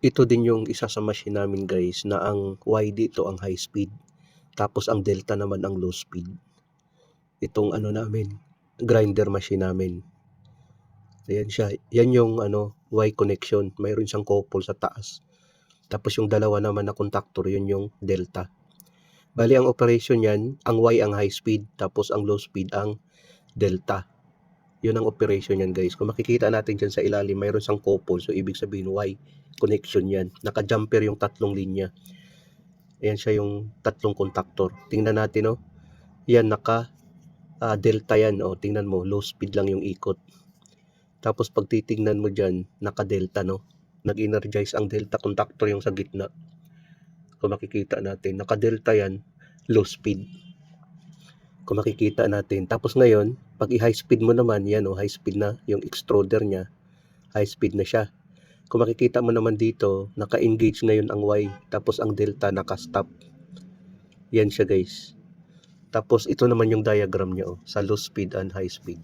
Ito din yung isa sa machine namin guys na ang Y dito ang high speed. Tapos ang delta naman ang low speed. Itong ano namin, grinder machine namin. Ayan siya. Yan yung Y connection. Mayroon siyang couple sa taas. Tapos yung dalawa naman na contactor, yun yung delta. Bali ang operation yan, ang Y ang high speed, tapos ang low speed ang delta. Yun ang operation yan guys. Kung makikita natin dyan sa ilalim, mayroon siyang couple. So ibig sabihin Y connection yan. Naka-jumper yung tatlong linya. Ayan siya yung tatlong contactor. Tingnan natin oh. Yan naka delta yan oh. Tingnan mo, low speed lang yung ikot. Tapos pag titingnan mo dyan, naka-delta no. Nag-energize ang delta contactor yung sa gitna. Kung makikita natin, naka-delta yan, low speed. Kung makikita natin. Tapos ngayon, pag i-high speed mo naman, yan o, high speed na yung extruder niya. High speed na siya. Kung makikita mo naman dito, naka-engage ngayon ang Y. Tapos ang delta naka-stop. Yan siya guys. Tapos ito naman yung diagram niya o, sa low speed and high speed.